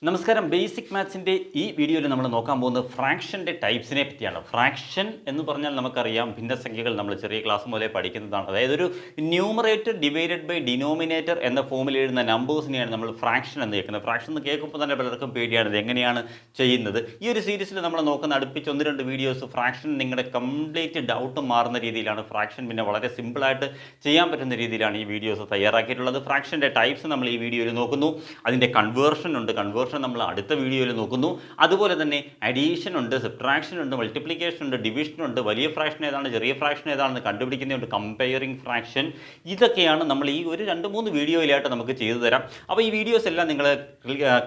നമസ്കാരം. ബേസിക് മാത്സിൻ്റെ ഈ വീഡിയോയിൽ നമ്മൾ നോക്കാൻ പോകുന്നത് ഫ്രാക്ഷൻ്റെ ടൈപ്സിനെ പറ്റിയാണ്. ഫ്രാക്ഷൻ എന്ന് പറഞ്ഞാൽ നമുക്കറിയാം, ഭിന്നസംഖ്യകൾ നമ്മൾ ചെറിയ ക്ലാസ് മുതലേ പഠിക്കുന്നതാണ്. അതായത് ഒരു ന്യൂമറേറ്റർ ഡിവൈഡഡ് ബൈ ഡിനോമിനേറ്റർ എന്ന ഫോമിൽ എഴുതുന്ന നമ്പേഴ്സിനെയാണ് നമ്മൾ ഫ്രാക്ഷൻ എന്ന് കേൾക്കുന്നത്. ഫ്രാക്ഷൻ എന്ന് കേൾക്കുമ്പോൾ തന്നെ പലർക്കും പേടിയാണ്, ഇത് എങ്ങനെയാണ് ചെയ്യുന്നത്. ഈ ഒരു സീരീസിൽ നമ്മൾ നോക്കുന്ന അടുപ്പിച്ച് 1-2 വീഡിയോസ് ഫ്രാക്ഷൻ നിങ്ങളുടെ കംപ്ലീറ്റ് ഡൗട്ട് മാറുന്ന രീതിയിലാണ്. ഫ്രാക്ഷൻ പിന്നെ വളരെ സിമ്പിളായിട്ട് ചെയ്യാൻ പറ്റുന്ന രീതിയിലാണ് ഈ വീഡിയോസ് തയ്യാറാക്കിയിട്ടുള്ളത്. ഫ്രാക്ഷൻ്റെ ടൈപ്സ് നമ്മൾ ഈ വീഡിയോയിൽ നോക്കുന്നു. അതിൻ്റെ കൺവേർഷൻ ഉണ്ട്, കൺവേർഷൻ നമ്മൾ അടുത്ത വീഡിയോയിൽ നോക്കുന്നു. അതുപോലെ തന്നെ അഡീഷൻ ഉണ്ട്, സബ്ട്രാക്ഷൻ ഉണ്ട്, മൾട്ടിപ്ലിക്കേഷൻ ഉണ്ട്, ഡിവിഷൻ ഉണ്ട്, വലിയ ഫ്രാക്ഷൻ ഏതാണ്, ചെറിയ ഫ്രാക്ഷൻ ഏതാണെന്ന് കണ്ടുപിടിക്കുന്നുണ്ട്, കമ്പയറിംഗ് ഫ്രാക്ഷൻ. ഇതൊക്കെയാണ് നമ്മൾ ഈ ഒരു 2-3 വീഡിയോയിലായിട്ട് നമുക്ക് ചെയ്തു തരാം. അപ്പോൾ ഈ വീഡിയോസ് എല്ലാം നിങ്ങൾ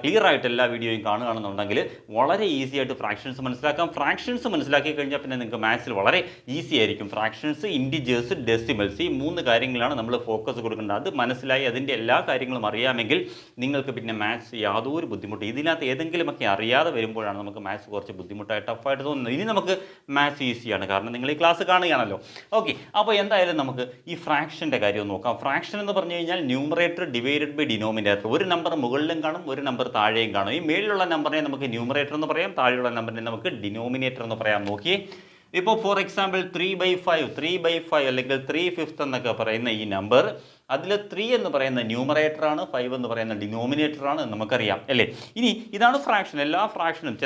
ക്ലിയർ ആയിട്ട് എല്ലാ വീഡിയോയും കാണുകയാണെന്നുണ്ടെങ്കിൽ വളരെ ഈസി ആയിട്ട് ഫ്രാക്ഷൻസ് മനസ്സിലാക്കാം. ഫ്രാക്ഷൻസ് മനസ്സിലാക്കി കഴിഞ്ഞാൽ പിന്നെ നിങ്ങൾക്ക് മാത്സിൽ വളരെ ഈസി ആയിരിക്കും. ഫ്രാക്ഷൻസ്, ഇൻഡിജേഴ്സ്, ഡെസിമൽസ്, ഈ 3 കാര്യങ്ങളാണ് നമ്മൾ ഫോക്കസ് കൊടുക്കേണ്ടത്. അത് മനസ്സിലായി അതിൻ്റെ എല്ലാ കാര്യങ്ങളും അറിയാമെങ്കിൽ നിങ്ങൾക്ക് പിന്നെ മാത്സ് യാതൊരു ബുദ്ധിമുട്ട്, ഇതിനകത്ത് ഏതെങ്കിലുമൊക്കെ അറിയാതെ വരുമ്പോഴാണ് നമുക്ക് മാത്സ് കുറച്ച് ബുദ്ധിമുട്ടായിട്ട് ടഫായിട്ട് തോന്നുന്നത്. ഇനി നമുക്ക് മാത്സ് ഈസിയാണ്, കാരണം നിങ്ങൾ ഈ ക്ലാസ് കാണുകയാണല്ലോ. ഓക്കെ, അപ്പോൾ എന്തായാലും നമുക്ക് ഈ ഫ്രാക്ഷൻ്റെ കാര്യം നോക്കാം. ഫ്രാക്ഷൻ എന്ന് പറഞ്ഞു കഴിഞ്ഞാൽ ന്യൂമറേറ്റർ ഡിവൈഡഡ് ബൈ ഡിനോമിനേറ്റർ. ഒരു നമ്പർ മുകളിലും കാണും, ഒരു നമ്പർ താഴെയും കാണും. ഈ മേളിലുള്ള നമ്പറിനെ നമുക്ക് ന്യൂമറേറ്റർ എന്ന് പറയാം, താഴെയുള്ള നമ്പറിനെ നമുക്ക് ഡിനോമിനേറ്റർ എന്ന് പറയാം. നോക്കിയേ, ഇപ്പോൾ ഫോർ എക്സാമ്പിൾ 3/5 അല്ലെങ്കിൽ 3/5 എന്നൊക്കെ പറയുന്ന ഈ നമ്പർ, അതിൽ 3 എന്ന് പറയുന്ന ന്യൂമറേറ്ററാണ്, 5 എന്ന് പറയുന്ന ഡിനോമിനേറ്ററാണ് എന്ന് നമുക്കറിയാം അല്ലേ. ഇനി ഇതാണ് ഫ്രാക്ഷൻ. എല്ലാ ഫ്രാക്ഷനും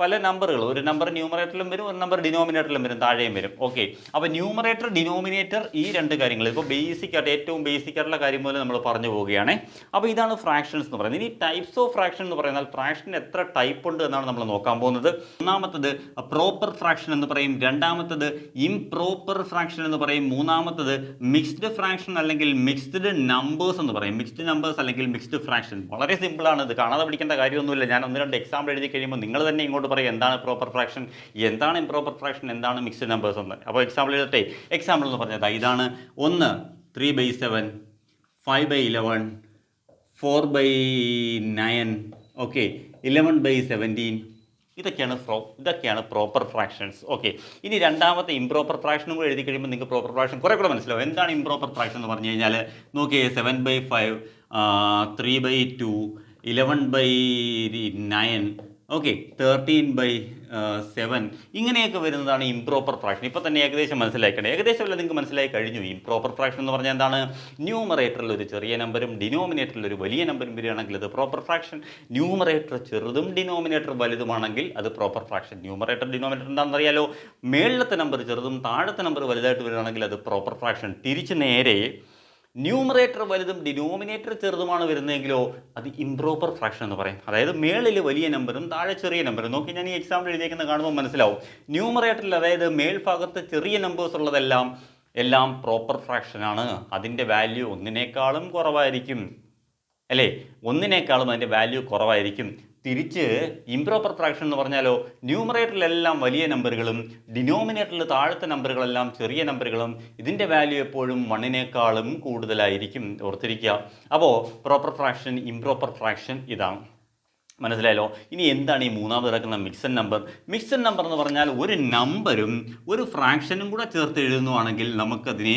പല നമ്പറുകൾ, ഒരു നമ്പർ ന്യൂമറേറ്ററിലും വരും, ഒരു നമ്പർ ഡിനോമിനേറ്ററിലും വരും, താഴെയും വരും. ഓക്കെ, അപ്പോൾ ന്യൂമറേറ്റർ, ഡിനോമിനേറ്റർ, ഈ 2 കാര്യങ്ങൾ ഇപ്പോൾ ബേസിക്കായിട്ട്, ഏറ്റവും ബേസിക്കായിട്ടുള്ള കാര്യം പോലെ നമ്മൾ പറഞ്ഞു പോവുകയാണ്. അപ്പോൾ ഇതാണ് ഫ്രാക്ഷൻസ് എന്ന് പറയുന്നത്. ഇനി ടൈപ്സ് ഓഫ് ഫ്രാക്ഷൻ എന്ന് പറയുന്നത് ഫ്രാക്ഷൻ എത്ര ടൈപ്പ് ഉണ്ട് എന്നാണ് നമ്മൾ നോക്കാൻ പോകുന്നത്. ഒന്നാമത്തത് പ്രോപ്പർ ഫ്രാക്ഷൻ എന്ന് പറയും, രണ്ടാമത്തത് ഇംപ്രോപ്പർ ഫ്രാക്ഷൻ എന്ന് പറയും, മൂന്നാമത്തത് മിക്സ്ഡ് ഫ്രാക്ഷൻ അല്ലെങ്കിൽ മിക്സ്ഡ് നമ്പേഴ്സ് എന്ന് പറയും. മിക്സ്ഡ് നമ്പേഴ്സ് അല്ലെങ്കിൽ മിക്സ്ഡ് ഫ്രാക്ഷൻ വളരെ സിമ്പിളാണ്, ഇത് കാണാതെ പഠിക്കേണ്ട കാര്യമൊന്നുമില്ല. ഞാൻ 1-2 എക്സാമ്പിൾ എഴുതി കഴിയുമ്പോൾ നിങ്ങൾ തന്നെ ഇങ്ങോട്ട് പറയും എന്താണ് പ്രോപ്പർ ഫ്രാക്ഷൻ, എന്താണ് ഇംപ്രോപ്പർ ഫ്രാക്ഷൻ, എന്താണ് മിക്സ്ഡ് നമ്പേഴ്സ് എന്ന്. അപ്പോൾ എക്സാമ്പിൾ എഴുതട്ടെ. എക്സാമ്പിൾ എന്ന് പറഞ്ഞത് ഇതാണ്: 1 3/7, 5/11, 4/9, ഓക്കെ, 11/17. ഇതൊക്കെയാണ് പ്രോപ്പർ ഫ്രാക്ഷൻസ്. ഓക്കെ, ഇനി രണ്ടാമത്തെ ഇംപ്രോപ്പർ ഫ്രാക്ഷനും കൂടെ എഴുതി കഴിയുമ്പോൾ നിങ്ങൾക്ക് പ്രോപ്പർ ഫ്രാക്ഷൻ കുറേ കൂടെ മനസ്സിലാവും. എന്താണ് ഇംപ്രോപ്പർ ഫ്രാക്ഷൻ എന്ന് പറഞ്ഞു കഴിഞ്ഞാൽ, നോക്കിയേ, 7/5, 3/2, 11/9, ഓക്കെ, 13/7, ഇങ്ങനെയൊക്കെ വരുന്നതാണ് ഇംപ്രോപ്പർ ഫ്രാക്ഷൻ. ഇപ്പോൾ തന്നെ ഏകദേശം മനസ്സിലാക്കണം, ഏകദേശം അല്ല, നിങ്ങൾക്ക് മനസ്സിലായി കഴിഞ്ഞു. ഇംപ്രോപ്പർ ഫ്രാക്ഷൻ എന്ന് പറഞ്ഞാൽ എന്താണ്? ന്യൂമറേറ്ററിൽ ഒരു ചെറിയ നമ്പറും ഡിനോമിനേറ്ററിൽ ഒരു വലിയ നമ്പറും വരികയാണെങ്കിൽ അത് പ്രോപ്പർ ഫ്രാക്ഷൻ. ന്യൂമറേറ്റർ ചെറുതും ഡിനോമിനേറ്റർ വലുതുമാണെങ്കിൽ അത് പ്രോപ്പർ ഫ്രാക്ഷൻ. ന്യൂമറേറ്റർ, ഡിനോമിനേറ്റർ എന്താണെന്ന് അറിയാലോ. മേളത്തെ നമ്പർ ചെറുതും താഴത്തെ നമ്പർ വലുതായിട്ട് വരികയാണെങ്കിൽ അത് പ്രോപ്പർ ഫ്രാക്ഷൻ. തിരിച്ച് നേരെ ന്യൂമറേറ്റർ വലുതും ഡിനോമിനേറ്റർ ചെറുതുമാണ് വരുന്നതെങ്കിലോ അത് ഇംപ്രോപ്പർ ഫ്രാക്ഷൻ എന്ന് പറയും. അതായത് മേളിൽ വലിയ നമ്പറും താഴെ ചെറിയ നമ്പറും. നോക്കി, ഞാൻ ഈ എക്സാമ്പിൾ എഴുതിയേക്കുന്നത് കാണുമ്പോൾ മനസ്സിലാവും. ന്യൂമറേറ്ററിൽ, അതായത് മേൽഭാഗത്ത് ചെറിയ നമ്പേഴ്സ് ഉള്ളതെല്ലാം പ്രോപ്പർ ഫ്രാക്ഷനാണ്. അതിൻ്റെ വാല്യൂ 1-നേക്കാളും കുറവായിരിക്കും അല്ലേ, 1-നേക്കാളും അതിൻ്റെ വാല്യൂ കുറവായിരിക്കും. തിരിച്ച് ഇംപ്രോപ്പർ ഫ്രാക്ഷൻ എന്ന് പറഞ്ഞാലോ, ന്യൂമറേറ്ററിലെല്ലാം വലിയ നമ്പറുകളും ഡിനോമിനേറ്ററിൽ താഴത്തെ നമ്പറുകളെല്ലാം ചെറിയ നമ്പറുകളും, ഇതിൻ്റെ വാല്യൂ എപ്പോഴും 1-നേക്കാളും കൂടുതലായിരിക്കും. ഓർത്തിരിക്കുക. അപ്പോൾ പ്രോപ്പർ ഫ്രാക്ഷൻ, ഇംപ്രോപ്പർ ഫ്രാക്ഷൻ ഇതാണ്. മനസ്സിലായല്ലോ. ഇനി എന്താണ് ഈ മൂന്നാമത് കിടക്കുന്ന മിക്സഡ് നമ്പർ? മിക്സഡ് നമ്പർ എന്ന് പറഞ്ഞാൽ ഒരു നമ്പറും ഒരു ഫ്രാക്ഷനും കൂടെ ചേർത്ത് എഴുതുന്നതാണെങ്കിൽ നമുക്കതിനെ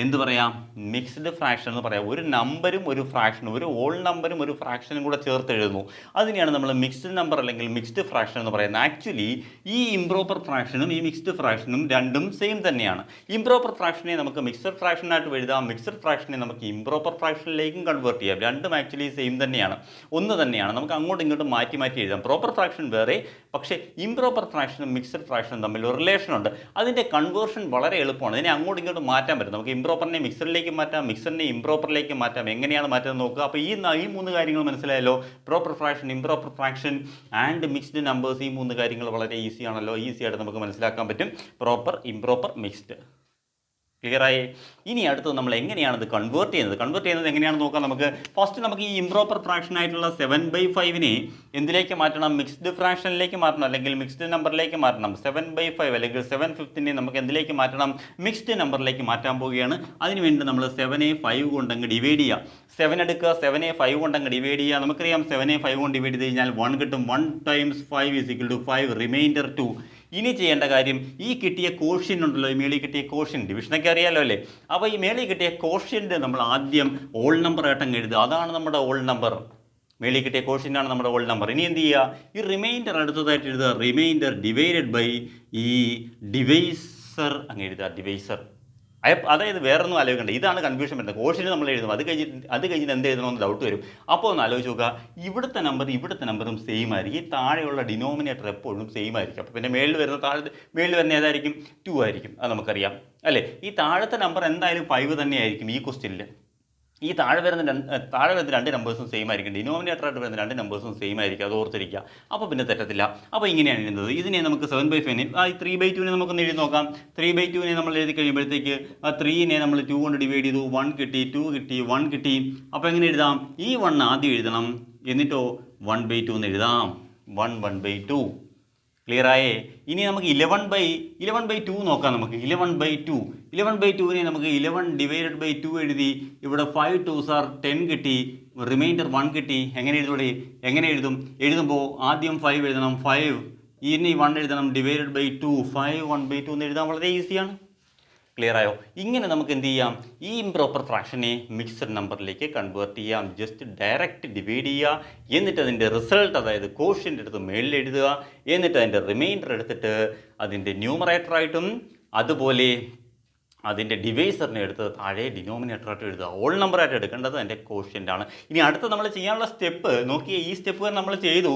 എന്ത് പറയാം? മിക്സ്ഡ് ഫ്രാക്ഷൻ എന്ന് പറയാം. ഒരു നമ്പരും ഒരു ഫ്രാക്ഷനും, ഒരു ഓൾ നമ്പരും ഒരു ഫ്രാക്ഷനും കൂടെ ചേർത്ത് എഴുതുന്നു, അതിനെയാണ് നമ്മൾ മിക്സ്ഡ് നമ്പർ അല്ലെങ്കിൽ മിക്സ്ഡ് ഫ്രാക്ഷൻ എന്ന് പറയുന്നത്. ആക്ച്വലി ഈ ഇംപ്രോപ്പർ ഫ്രാക്ഷനും ഈ മിക്സ്ഡ് ഫ്രാക്ഷനും രണ്ടും സെയിം തന്നെയാണ്. ഇംപ്രോപ്പർ ഫ്രാക്ഷനെ നമുക്ക് മിക്സ്ഡ് ഫ്രാക്ഷനായിട്ട് എഴുതാം, മിക്സ്ഡ് ഫ്രാക്ഷനെ നമുക്ക് ഇംപ്രോപ്പർ ഫ്രാക്ഷനിലേക്കും കൺവേർട്ട് ചെയ്യാം. രണ്ടും ആക്ച്വലി സെയിം തന്നെയാണ്, ഒന്ന് തന്നെയാണ്. നമുക്ക് അങ്ങോട്ടും ഇങ്ങോട്ടും മാറ്റി എഴുതാം. പ്രോപ്പർ ഫ്രാക്ഷൻ വേറെ, പക്ഷേ ഇംപ്രോപ്പർ ഫ്രാക്ഷനും മിക്സഡ് ഫ്രാക്ഷനും തമ്മിൽ ഒരു റിലേഷൻ ഉണ്ട്. അതിൻ്റെ കൺവേർഷൻ വളരെ എളുപ്പമാണ്. ഇതിനെ അങ്ങോട്ടും ഇങ്ങോട്ടും മാറ്റാൻ പറ്റും. നമുക്ക് ഇംപ്രോപ്പറിനെ മിക്സഡിലേക്ക് മാറ്റാം, മിക്സഡിനെ ഇംപ്രോപ്പറിലേക്ക് മാറ്റാം. എങ്ങനെയാണ് മാറ്റുന്നത് നോക്കുക. അപ്പോൾ ഈ 3 കാര്യങ്ങൾ മനസ്സിലായല്ലോ. Proper fraction, improper fraction and mixed numbers, ഈ 3 കാര്യങ്ങൾ വളരെ ഈസിയാണല്ലോ. ഈസിയായിട്ട് നമുക്ക് മനസ്സിലാക്കാൻ പറ്റും. Proper, improper, mixed. ക്ലിയറായി. ഇനി അടുത്തത് നമ്മൾ എങ്ങനെയാണ് ഇത് കൺവേർട്ട് ചെയ്യുന്നത് എങ്ങനെയാണെന്ന് നോക്കാം. നമുക്ക് ഫസ്റ്റ് നമുക്ക് ഈ ഇംപ്രോപ്പർ ഫ്രാക്ഷൻ ആയിട്ടുള്ള 7/5നെ എന്തിലേക്ക് മാറ്റണം? മിക്സ്ഡ് ഫ്രാക്ഷനിലേക്ക് മാറ്റണം, അല്ലെങ്കിൽ മിക്സ്ഡ് നമ്പറിലേക്ക് മാറ്റണം. 7/5 അല്ലെങ്കിൽ 7/5 നമുക്ക് എന്തിലേക്ക് മാറ്റണം? മിക്സ്ഡ് നമ്പറിലേക്ക് മാറ്റാൻ പോവുകയാണ്. അതിനുവേണ്ടി നമ്മൾ 7നെ 5 കൊണ്ടങ്ങ് ഡിവൈഡ് ചെയ്യുക. 7 എടുക്കുക, 7നെ 5 കൊണ്ടങ്ങ് ഡിവൈഡ് ചെയ്യുക. നമുക്കറിയാം 7നെ 5 കൊണ്ട് ഡിവൈഡ് ചെയ്ത് കഴിഞ്ഞാൽ 1 കിട്ടും. 1 × 5 = 5, റിമൈൻഡർ 2. ഇനി ചെയ്യേണ്ട കാര്യം, ഈ കിട്ടിയ കോഷ്യൻ ഉണ്ടല്ലോ, ഈ മേളിൽ കിട്ടിയ കോഷ്യൻ, ഡിവിഷനൊക്കെ അറിയാമല്ലോ അല്ലേ. അപ്പോൾ ഈ മേളിൽ കിട്ടിയ കോഷ്യൻ്റ് നമ്മൾ ആദ്യം ഓൾ നമ്പർ ആയിട്ടങ്ങ് എഴുതുക. അതാണ് നമ്മുടെ ഓൾ നമ്പർ. മേളിൽ കിട്ടിയ കോഷ്യൻ്റാണ് നമ്മുടെ ഹോൾ നമ്പർ. ഇനി എന്ത് ചെയ്യുക, ഈ റിമൈൻഡർ അടുത്തതായിട്ട് എഴുതുക. റിമൈൻഡർ ഡിവൈഡഡ് ബൈ ഈ ഡിവൈസർ അങ്ങ് എഴുതുക. ഡിവൈസർ അതായത് വേറൊന്നും ആലോചിക്കണ്ട. ഇതാണ് കൺഫ്യൂഷൻ വരുന്നത്. കോഷ്യന് നമ്മൾ എഴുതും, അത് കഴിഞ്ഞിട്ട് എന്ത് എഴുതണമെന്ന് ഡൗട്ട് വരും. അപ്പോൾ ഒന്ന് ആലോചിച്ച് നോക്കുക, ഇവിടുത്തെ നമ്പറും സെയിം ആയിരിക്കും. ഈ താഴെയുള്ള ഡിനോമിനേറ്റർ എപ്പോഴും സെയിം ആയിരിക്കും. അപ്പോൾ പിന്നെ മേളിൽ വരുന്ന ഏതായിരിക്കും? 2 ആയിരിക്കും. അത് നമുക്കറിയാം അല്ലേ. ഈ താഴത്തെ നമ്പർ എന്തായാലും 5 തന്നെയായിരിക്കും ഈ ക്വസ്റ്റ്യനിൽ. ഈ താഴെ വരുന്ന രണ്ട് നമ്പേഴ്സും സെയിം ആയിരിക്കും. ഡിനോമിനേറ്ററായിട്ട് വരുന്ന രണ്ട് നമ്പേഴ്സും സെയിം ആയിരിക്കും. അത് ഓർത്തിരിക്കുക. അപ്പോൾ പിന്നെ തെറ്റത്തില്ല. അപ്പോൾ ഇങ്ങനെയാണ് എഴുതുന്നത്. ഇതിനെ നമുക്ക് 7/5 ഈ 3/2 നമുക്കൊന്ന് എഴുതി നോക്കാം. 3/2 നമ്മൾ എഴുതി കഴിയുമ്പോഴത്തേക്ക് ആ 3 നമ്മൾ 2 കൊണ്ട് ഡിവൈഡ് ചെയ്തു. 1 കിട്ടി, 2 കിട്ടി, 1 കിട്ടി. അപ്പോൾ എങ്ങനെ എഴുതാം? ഈ 1 ആദ്യം എഴുതണം, എന്നിട്ടോ 1/2 എന്ന് എഴുതാം. 1/2 ക്ലിയർ ആയേ? ഇനി നമുക്ക് 11/2 നോക്കാം. നമുക്ക് 11/2 നമുക്ക് 11 ഡിവൈഡഡ് ബൈ 2 എഴുതി. ഇവിടെ 5 2s are 10 കിട്ടി, റിമൈൻഡർ 1 കിട്ടി. എങ്ങനെ എഴുതുമ്പോൾ ആദ്യം 5 എഴുതണം, 5 ഇനി 1 എഴുതണം, ഡിവൈഡഡ് ബൈ 2 5 1/2 എന്ന് എഴുതാൻ വളരെ ഈസിയാണ്. ക്ലിയർ ആയോ? ഇങ്ങനെ നമുക്ക് എന്ത് ചെയ്യാം, ഈ ഇംപ്രോപ്പർ ഫ്രാക്ഷനെ മിക്സഡ് നമ്പറിലേക്ക് കൺവേർട്ട് ചെയ്യാം. ജസ്റ്റ് ഡയറക്റ്റ് ഡിവൈഡ് ചെയ്യുക, എന്നിട്ട് അതിൻ്റെ റിസൾട്ട്, അതായത് കോഷ്യൻ്റ് എടുത്ത് മേളിൽ എഴുതുക, എന്നിട്ട് അതിൻ്റെ റിമൈൻഡർ എടുത്തിട്ട് അതിൻ്റെ ന്യൂമറേറ്ററായിട്ടും അതുപോലെ അതിൻ്റെ ഡിവൈസറിനെ എടുത്ത് താഴെ ഡിനോമിനേറ്ററായിട്ട് എഴുതുക. ഹോൾ നമ്പറായിട്ട് എടുക്കേണ്ടത് അതിൻ്റെ കോഷ്യൻ്റ് ആണ്. ഇനി അടുത്ത് നമ്മൾ ചെയ്യാനുള്ള സ്റ്റെപ്പ് നോക്കിയേ. ഈ സ്റ്റെപ്പ് വരെ നമ്മൾ ചെയ്തു.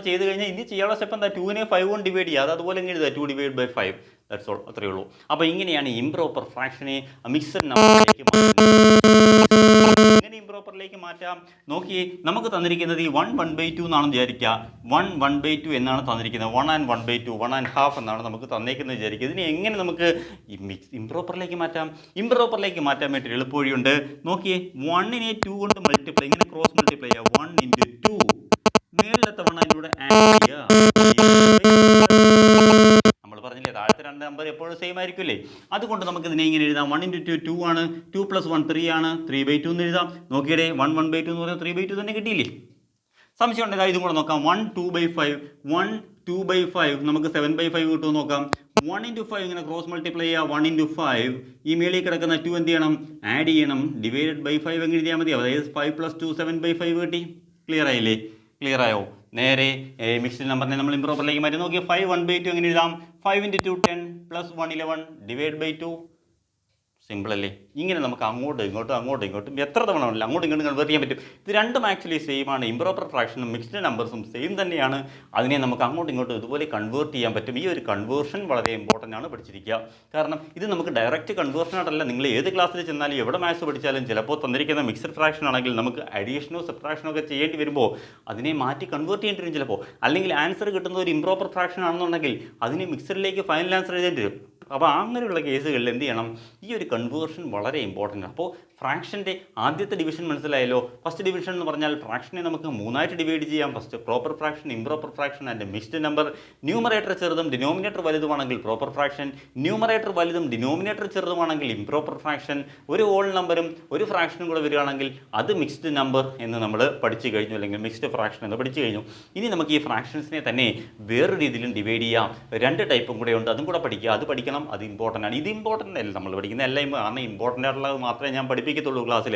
ചെയ്ത് കഴിഞ്ഞാൽ ഇനി ചെയ്യാനുള്ള സ്റ്റെപ്പ് എന്താ? 2നെ 5 കൊണ്ട് ഡിവൈഡ് ചെയ്യുക. അത് അതുപോലെ എഴുതുക, 2 ഡിവൈഡ് ബൈ 5. ദാറ്റ്സ് ഓൾ, അത്രയേ ഉള്ളൂ. അപ്പോൾ ഇങ്ങനെയാണ് ഇംപ്രോപ്പർ ഫ്രാക്ഷനെ മിക്സഡ് നമ്പറിലേക്ക് മാറ്റാം. നോക്കിയേ, നമുക്ക് തന്നിരിക്കുന്നത് ഈ 1/2 എന്നാണെന്ന് വിചാരിക്കുക. 1/2 എന്നാണ് തന്നിരിക്കുന്നത്. 1 and 1/2, 1.5 എന്നാണ് നമുക്ക് തന്നേക്കുന്നത് വിചാരിക്കുക. ഇതിനെ എങ്ങനെ നമുക്ക് ഇംപ്രോപ്പറിലേക്ക് മാറ്റാം? ഇംപ്രോപ്പറിലേക്ക് മാറ്റാൻ വേണ്ടി എളുപ്പവഴിയുണ്ട്. നോക്കിയേ, 1നെ 2 കൊണ്ട് മൾട്ടിപ്ലൈ, ഇങ്ങനെ ക്രോസ് മൾട്ടിപ്ലൈ ചെയ്യുക. 1 into 2, മേളിലത്തെ 1 അതിലൂടെ ആഡ് ചെയ്യുക. നമ്മൾ പറഞ്ഞില്ലേ, താഴത്തെ രണ്ട് നമ്പർ എപ്പോഴും സെയിം ആയിരിക്കില്ലേ. അതുകൊണ്ട് നമുക്ക് ഇതിനെ ഇങ്ങനെ എഴുതാം. 1 into 2 2 ആണ്, 2 + 1 3 ആണ്, 3/2 എന്ന് എഴുതാം. നോക്കിയേ, 1/2 എന്ന് പറയുന്നത് 3/2 തന്നെ കിട്ടിയില്ലേ? സംശയം ഉണ്ടെങ്കിൽ ഇതും കൂടെ നോക്കാം. 1 2/5 നമുക്ക് 7/5 കിട്ടുമെന്ന് നോക്കാം. 1 into 5 ഇങ്ങനെ ക്രോസ് മൾട്ടിപ്ലൈ ചെയ്യുക. 1 into 5 ഈ മേളിൽ കിടക്കുന്ന 2 എന്ത് ചെയ്യണം? ആഡ് ചെയ്യണം. ഡിവൈഡഡ് ബൈ 5 എങ്ങനെ എഴുതിയാൽ മതി? അതായത് 5 + 2 7/5 കിട്ടി. ക്ലിയർ ആയില്ലേ? ക്ലിയർ ആയോ? നേരെ മിക്സ്ഡ് നമ്പറിനെ നമ്മൾ ഇംപ്രോപ്പറിലേക്ക് മാറ്റി. നോക്കിയാൽ 5 1/2 എങ്ങനെ എഴുതാം? 5 into 2 10 + 1 11 ഡിവൈഡ് ബൈ 2. സിമ്പിൾ അല്ലേ? ഇങ്ങനെ നമുക്ക് അങ്ങോട്ടും ഇങ്ങോട്ടും എത്ര തവണ ഉണ്ടല്ലോ അങ്ങോട്ടും ഇങ്ങോട്ടും കൺവേർട്ട് ചെയ്യാൻ പറ്റും. ഇത് രണ്ടും ആക്ച്വലി സെയിം ആണ്. ഇംപ്രോപ്പർ ഫ്രാക്ഷനും മിക്സ്ഡ് നമ്പേഴ്സും സെയിം തന്നെയാണ്. അതിനെ നമുക്ക് അങ്ങോട്ടും ഇങ്ങോട്ടും ഇതുപോലെ കൺവേർട്ട് ചെയ്യാൻ പറ്റും. ഈ ഒരു കൺവേർഷൻ വളരെ ഇമ്പോർട്ടൻ്റ് ആണ്, പഠിച്ചിരിക്കുക. കാരണം ഇത് നമുക്ക് ഡയറക്റ്റ് കൺവേർഷനായിട്ടല്ല. നിങ്ങൾ ഏത് ക്ലാസ്സിൽ ചെന്നാലും എവിടെ മാത്സ് പഠിച്ചാലും ചിലപ്പോൾ തന്നിരിക്കുന്ന മിക്സ്ഡ് ഫ്രാക്ഷൻ ആണെങ്കിൽ നമുക്ക് അഡീഷനോ സബ്ട്രാക്ഷനോ ഒക്കെ ചെയ്യേണ്ടി വരുമ്പോൾ അതിനെ മാറ്റി കൺവേർട്ട് ചെയ്യേണ്ടി വരും ചിലപ്പോൾ. അല്ലെങ്കിൽ ആൻസർ കിട്ടുന്ന ഒരു ഇംപ്രോപ്പർ ഫ്രാക്ഷൻ ആണെന്നുണ്ടെങ്കിൽ അതിനെ മിക്സറിലേക്ക് ഫൈനൽ ആൻസർ എഴുതേണ്ടി വരും. അപ്പോൾ അങ്ങനെയുള്ള കേസുകളിൽ എന്ത് ചെയ്യണം? ഈ ഒരു കൺവേർഷൻ വളരെ ഇമ്പോർട്ടൻ്റ് ആണ്. അപ്പോൾ ഫ്രാക്ഷൻ്റെ ആദ്യത്തെ ഡിവിഷൻ മനസ്സിലായല്ലോ. ഫസ്റ്റ് ഡിവിഷൻ എന്ന് പറഞ്ഞാൽ ഫ്രാക്ഷനെ നമുക്ക് 3ആയിട്ട് ഡിവൈഡ് ചെയ്യാം. First proper fraction, improper fraction and mixed number. Numerator ചെറുതും ഡിനോമിനേറ്റർ വലുതുമാണെങ്കിൽ പ്രോപ്പർ ഫ്രാക്ഷൻ, ന്യൂമറേറ്റർ വലുതും ഡിനോമിനേറ്റർ ചെറുതുമാണെങ്കിൽ ഇംപ്രോപ്പർ ഫ്രാക്ഷൻ. ഒരു ഹോൾ നമ്പറും ഒരു ഫ്രാക്ഷനും കൂടെ വരികയാണെങ്കിൽ അത് മിക്സ്ഡ് നമ്പർ എന്ന് നമ്മൾ പഠിച്ചു കഴിഞ്ഞു, അല്ലെങ്കിൽ മിക്സ്ഡ് ഫ്രാക്ഷൻ എന്ന് പഠിച്ചു കഴിഞ്ഞു. ഇനി നമുക്ക് ഈ ഫ്രാക്ഷൻസിനെ തന്നെ വേറൊരു രീതിയിലും ഡിവൈഡ് ചെയ്യാം. 2 ടൈപ്പും കൂടെ ഉണ്ട്, അതും കൂടെ പഠിക്കുക. അത് പഠിക്കണം, അത് ഇമ്പോർട്ടൻ്റ് ആണ്. ഇത് ഇമ്പോർട്ടൻ്റ് അല്ല, നമ്മൾ പഠിക്കുന്ന എല്ലാം കാരണം ഇമ്പോർട്ടൻ്റ് ആയിട്ടുള്ളത് മാത്രമേ ഞാൻ പഠിപ്പിക്കത്തുള്ളൂ ക്ലാസ്സിൽ.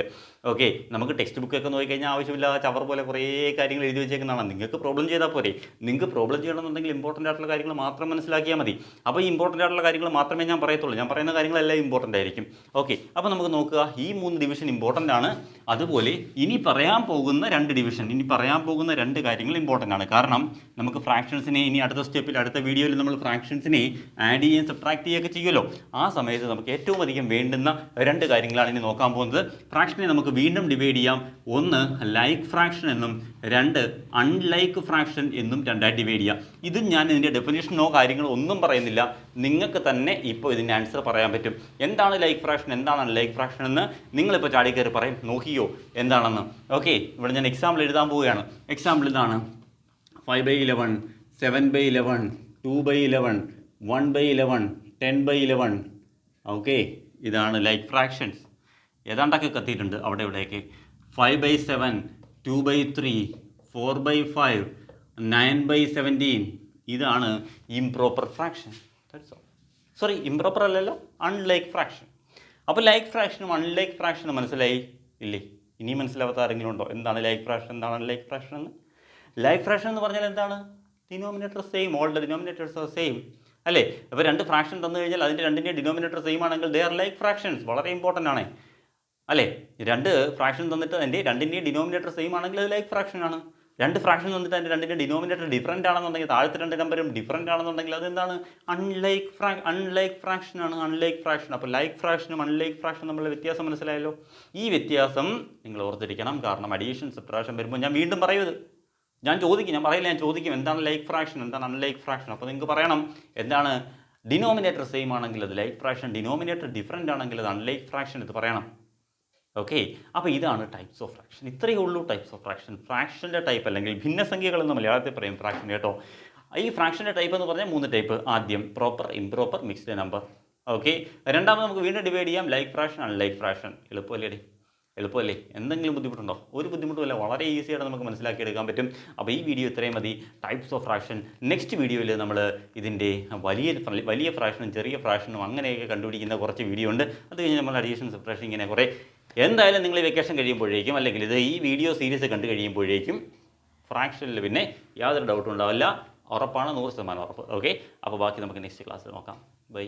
ഓക്കെ, നമുക്ക് ടെക്സ്റ്റ് ബുക്കൊക്കെ നോക്കിക്കഴിഞ്ഞാൽ ആവശ്യമില്ലാതെ ചവർ പോലെ കുറേ കാര്യങ്ങൾ എഴുതി വെച്ചേക്കുന്നതാണ്. നിങ്ങൾക്ക് പ്രോബ്ലം ചെയ്താൽ പോരെ. നിങ്ങൾക്ക് പ്രോബ്ലം ചെയ്യണമെന്നുണ്ടെങ്കിൽ ഇമ്പോർട്ടൻ്റ് ആയിട്ടുള്ള കാര്യങ്ങൾ മാത്രം മനസ്സിലാക്കിയാൽ മതി. അപ്പോൾ ഈ ഇമ്പോർട്ടൻ്റ് ആയിട്ടുള്ള കാര്യങ്ങൾ മാത്രമേ ഞാൻ പറയത്തുള്ളൂ. ഞാൻ പറയുന്ന കാര്യങ്ങളെല്ലാം ഇമ്പോർട്ടൻ്റ് ആയിരിക്കും. ഓക്കെ, അപ്പോൾ നമുക്ക് നോക്കുക. ഈ 3 ഡിവിഷൻ ഇമ്പോർട്ടൻ്റ് ആണ്. അതുപോലെ ഇനി പറയാൻ പോകുന്ന 2 ഡിവിഷൻ, ഇനി പറയാൻ പോകുന്ന 2 കാര്യങ്ങൾ ഇമ്പോർട്ടൻ്റ് ആണ്. കാരണം നമുക്ക് ഫ്രാക്ഷൻസിനെ ഇനി അടുത്ത സ്റ്റെപ്പിൽ, അടുത്ത വീഡിയോയിൽ നമ്മൾ ഫ്രാക്ഷൻസിനെ ആഡ് ചെയ്യുകയും സബ്ട്രാക്ട് ചെയ്യുകയൊക്കെ ചെയ്യുമല്ലോ. ആ സമയത്ത് നമുക്ക് ഏറ്റവും അധികം വേണ്ടുന്ന 2 കാര്യങ്ങളാണ് ഇനി നോക്കാൻ പോകുന്നത്. ഫ്രാക്ഷനെ നമുക്ക് വീണ്ടും ഡിവൈഡ് ചെയ്യാം. 1 ലൈക്ക് ഫ്രാക്ഷൻ എന്നും 2 അൺലൈക്ക് ഫ്രാക്ഷൻ എന്നും 2ആയി ഡിവൈഡ് ചെയ്യാം. ഇതും ഞാൻ ഇതിൻ്റെ ഡെഫിനേഷനോ കാര്യങ്ങളോ ഒന്നും പറയുന്നില്ല. നിങ്ങൾക്ക് തന്നെ ഇപ്പോൾ ഇതിൻ്റെ ആൻസർ പറയാൻ പറ്റും. എന്താണ് ലൈക്ക് ഫ്രാക്ഷൻ, എന്താണ് അൺലൈക്ക് ഫ്രാക്ഷൻ എന്ന് നിങ്ങളിപ്പോൾ ചാടി കയറി പറയും. നോക്കിയോ എന്താണെന്ന്? ഓക്കെ, ഇവിടെ ഞാൻ എക്സാമ്പിൾ എഴുതാൻ പോവുകയാണ്. എക്സാമ്പിൾ ഇതാണ്: 5/11, 7/11, 2/11, 1/11, 10/11. ഓക്കെ, ഇതാണ് ലൈക്ക് ഫ്രാക്ഷൻസ്. ഏതാണ്ടൊക്കെ കത്തിയിട്ടുണ്ട് അവിടെ ഇവിടെയൊക്കെ. 5/7, 2/3, 4/5, 9/17. ഇതാണ് ഇംപ്രോപ്പർ ഫ്രാക്ഷൻ. സോറി, ഇംപ്രോപ്പർ അല്ലല്ലോ, അൺലൈക്ക് ഫ്രാക്ഷൻ. അപ്പോൾ ലൈക്ക് ഫ്രാക്ഷനും അൺലൈക്ക് ഫ്രാക്ഷനും മനസ്സിലായി ഇല്ലേ? ഇനിയും മനസ്സിലാവാത്ത ആരെങ്കിലും ഉണ്ടോ? എന്താണ് ലൈക്ക് ഫ്രാക്ഷൻ, എന്താണ് അൺലൈക്ക് ഫ്രാക്ഷൻ എന്ന്? ലൈക്ക് ഫ്രാക്ഷൻ എന്ന് പറഞ്ഞാൽ എന്താണ്? Denominator same, all the denominators are same അല്ലേ? അപ്പോൾ രണ്ട് ഫ്രാക്ഷൻ തന്നു കഴിഞ്ഞാൽ അതിൻ്റെ രണ്ടിൻ്റെ ഡിനോമിനേറ്റർ സെയിം ആണെങ്കിൽ ദേ ആർ ലൈക്ക് ഫ്രാക്ഷൻസ്. വളരെ ഇമ്പോർട്ടൻ്റ് ആണ് അല്ലേ? രണ്ട് ഫ്രാക്ഷൻ തന്നിട്ട് അതിൻ്റെ രണ്ടിൻ്റെയും ഡിനോമിനേറ്റർ സെയിം ആണെങ്കിൽ അത് ലൈക്ക് ഫ്രാക്ഷൻ ആണ്. രണ്ട് ഫ്രാക്ഷൻ തന്നിട്ട് അതിൻ്റെ രണ്ടിൻ്റെ ഡിനോമിനേറ്റർ ഡിഫറൻ്റ് ആണെന്നുണ്ടെങ്കിൽ, താഴത്തെ രണ്ട് നമ്പറും ഡിഫറൻ്റ് ആണെന്നുണ്ടെങ്കിൽ അതെന്താണ്? അൺലൈക്ക് ഫ്രാക്ഷൻ ആണ്, അൺലൈക്ക് ഫ്രാക്ഷൻ. അപ്പോൾ ലൈക്ക് ഫ്രാക്ഷനും അൺലൈക്ക് ഫ്രാക്ഷനും തമ്മിലുള്ള വ്യത്യാസം മനസ്സിലായല്ലോ. ഈ വ്യത്യാസം നിങ്ങൾ ഓർത്തിരിക്കണം. കാരണം അഡീഷൻ സബ്ട്രാക്ഷൻ വരുമ്പോൾ ഞാൻ വീണ്ടും പറയുന്നത്, ഞാൻ ചോദിക്കും എന്താണ് ലൈക്ക് ഫ്രാക്ഷൻ, എന്താണ് അൺലൈക്ക് ഫ്രാക്ഷൻ. അപ്പോൾ നിങ്ങൾക്ക് പറയണം എന്താണ്? ഡിനോമിനേറ്റർ സെയിം ആണെങ്കിൽ അത് ലൈക്ക് ഫ്രാക്ഷൻ, ഡിനോമിനേറ്റർ ഡിഫറൻ്റ് ആണെങ്കിൽ അത് അൺലൈക്ക് ഫ്രാക്ഷൻ. ഇത് പറയണം. ഓക്കെ, അപ്പോൾ ഇതാണ് ടൈപ്സ് ഓഫ് ഫ്രാക്ഷൻ. ഇത്രയേ ഉള്ളൂ ടൈപ്സ് ഓഫ് ഫ്രാക്ഷൻ. ഫ്രാക്ഷൻ്റെ ടൈപ്പ് അല്ലെങ്കിൽ ഭിന്നസംഖ്യകൾ എന്ന് മലയാളത്തിൽ പറയും ഫ്രാക്ഷൻ കേട്ടോ. ഈ ഫ്രാക്ഷൻ്റെ ടൈപ്പ് എന്ന് പറഞ്ഞാൽ 3 ടൈപ്പ്. ആദ്യം proper, improper, mixed number. Okay, രണ്ടാമത് നമുക്ക് വീണ്ടും ഡിവൈഡ് ചെയ്യാം, ലൈക്ക് ഫ്രാക്ഷൻ, അൺലൈക്ക് ഫ്രാക്ഷൻ. എളുപ്പമല്ലേ? എന്തെങ്കിലും ബുദ്ധിമുട്ടുണ്ടോ? ഒരു ബുദ്ധിമുട്ടുമില്ല, വളരെ ഈസിയായിട്ട് നമുക്ക് മനസ്സിലാക്കിയെടുക്കാൻ പറ്റും. അപ്പോൾ ഈ വീഡിയോ ഇത്രയും മതി, ടൈപ്സ് ഓഫ് ഫ്രാക്ഷൻ. നെക്സ്റ്റ് വീഡിയോയിൽ നമ്മൾ ഇതിൻ്റെ വലിയ ഫ്രാക്ഷനും ചെറിയ ഫ്രാക്ഷനും അങ്ങനെയൊക്കെ കണ്ടുപിടിക്കുന്ന കുറച്ച് വീഡിയോ ഉണ്ട്. അത് കഴിഞ്ഞ് നമ്മൾ അഡീഷൻ സബ്ട്രാക്ഷൻ ഇങ്ങനെ കുറേ. എന്തായാലും നിങ്ങൾ ഈ വെക്കേഷൻ കഴിയുമ്പോഴേക്കും അല്ലെങ്കിൽ ഈ വീഡിയോ സീരീസ് കണ്ടു കഴിയുമ്പോഴേക്കും ഫ്രാക്ഷനിൽ പിന്നെ യാതൊരു ഡൗട്ടും ഉണ്ടാവില്ല. ഉറപ്പാണ്, 100% ഉറപ്പ്. ഓക്കെ, അപ്പോൾ ബാക്കി നമുക്ക് നെക്സ്റ്റ് ക്ലാസ്സിൽ നോക്കാം. ബൈ.